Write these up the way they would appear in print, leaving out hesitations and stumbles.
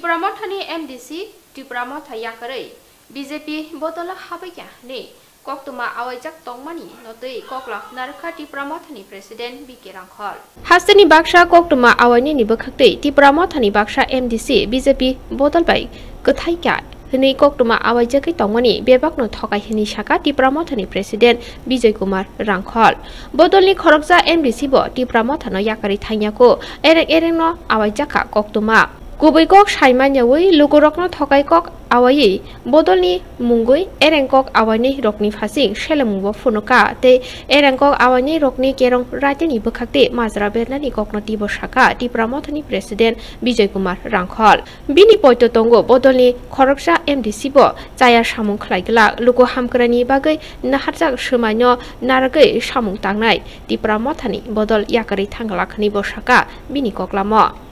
Tipra Mothani MDC Tipra Mothayakare BJP Botola Habaya Ne Koktuma Awaijak Tongmani Notei Kokla Narka Tipra Mothani President Hrangkhawl Hastani Baksha Koktuma Awani Nibakate Tipra Mothani Baksha MDC BJP Botol Bay Kothaika Hini Koktuma Awaijak Tongmani Bebak no Thokai Hini Shaka Tipra Mothani President Hrangkhawl Bodolni Khorokja MDC Bo Tipra Mothano Yakari Thanyako Areng no Awaijaka Koktuma Kubai kok saimanya wei lukurokno thokai kok awai bodolni mungoi Areng kok awani rokni phasing shelamungbo phunoka te Areng kok awani rokni kerong rateni bukhakte majra bernani kokno tibo shaka Tipra Mothani President Hrangkhawl bini poito tongo bodolni khoroksa MDC bo chaya samung khlaigla luko hamkrani bagai naharjak shemaino naragai samung tangnai Tipra Mothani bodol yakari thanglakhni bo shaka bini koklamo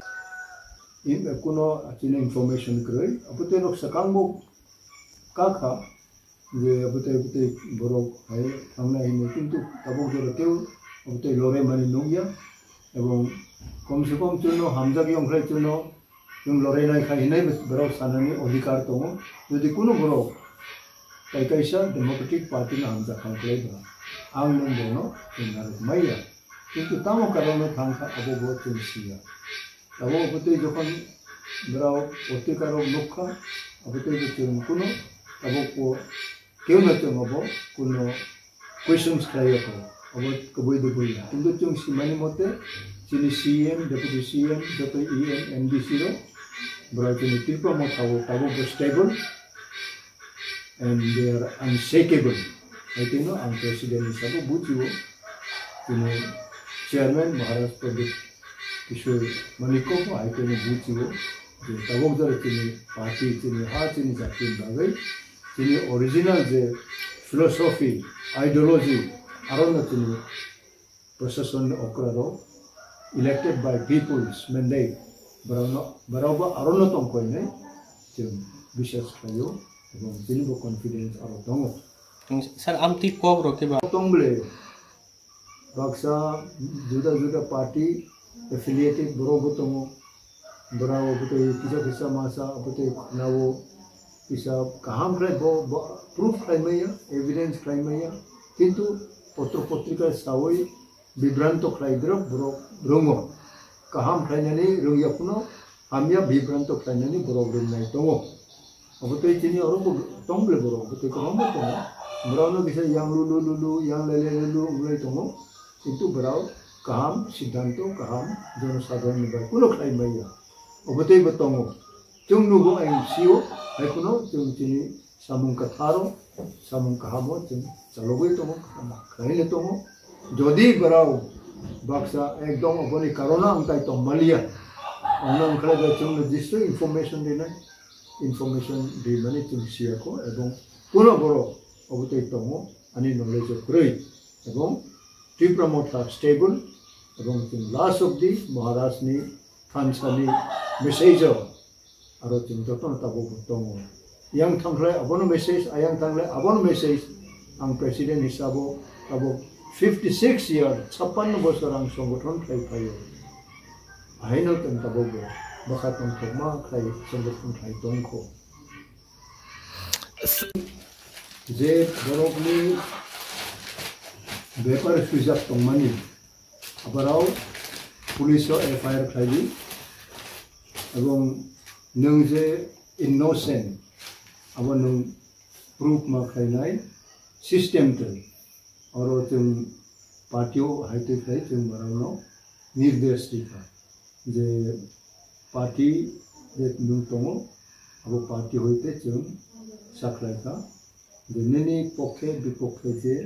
in kuno achine information kroi apute lok sakang bo kakha je apute borok hai thangna hin kintu tabok jora teu apute lore mani nongya ebong komse kom chuno hamjagi ongkhrai chuno jung lore nai khai hinai borok sanani adhikar tongo jodi kuno borok kaisa democratic party na hamja khanklai ba ang nong bono inar maiya kintu tamo karono thangkha abo bo chunsiya Abo apute jokon berau otikaro nukha apute jokon kuno abo ko keu na tong abo kuno questions kaya ko abo kaboi de boya kintu chung simani mote chini CM deputy CM deputy EM MDC ro berau chini Tipra Mothani abo stable and they are unshakable I think no ang president sabo bujiwo chini chairman Maharashtra Kishore Maniko ko ai tene buchiwo je tabok jar chini party chini ha chini jatin bagai chini original je philosophy ideology arona chini procession okraro elected by people's mandate baraba arona tong koi nai chim bishas kayo ebong chini bo confidence aro tongo sir amti ko ro ke ba tongle baksa juda party affiliated borogotomo borao bute kisa masa bute nawo kisa kaham krai bo proof krai maya evidence krai maya kintu potrika sawoi bibranto krai drop rongo kaham krai nani rongya puno amya bibranto krai nani borok nai tongo bute chini oro tongle borok bute ko rongo tongo borao no kisa yang lulu yang lele mulai tongo kintu borao kaham siddhanto kaham jono sadhan ni bai kuno khai maya obotei batongo chung nugo ai sio ai kuno chung chini samung katharo samung kahamo chung chalogoi tongo khai le tongo jodi barao baksa ekdom oboni corona angtai to malia onang khala ga chung register information de mani chung sia ko ebong kuno boro obotei tongo ani knowledge kroi ebong Tipra Mothani stable এবং last of the Maharashni Thansani message aro jotton tabo tongo yang thangle abono message ayang thangle abono message ang president hisabo tabo 56 year 56 bosor ang songgothon khai phayo aino ten tabo go bakha tong thoma khai songgothon khai tongko je borokni bepar sujak tongmani abarau police FIR khaili ebong nung je innocent abo nung proof ma khainai system te oro tum partio haite khai tum barano nirdesh dikha je party je nung tongo abo party hoite tum saklai ka je neni pokhe bipokhe je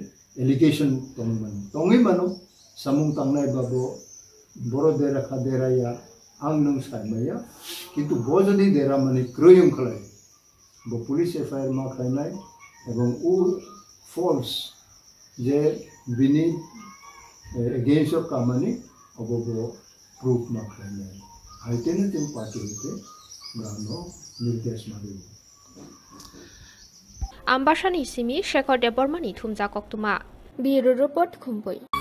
allegation tongi mano samung tangnai babo boro dera khadera ya ang nung saimaya kintu bojodi dera mani kroyum khlai bo police FIR ma khlainai ebong u false je bini against of kamani obo proof ma khlainai aitene tin party hote brano nirdesh mari Ambashani simi Shekhar Debormani thumja koktuma Bureau Report Khumpui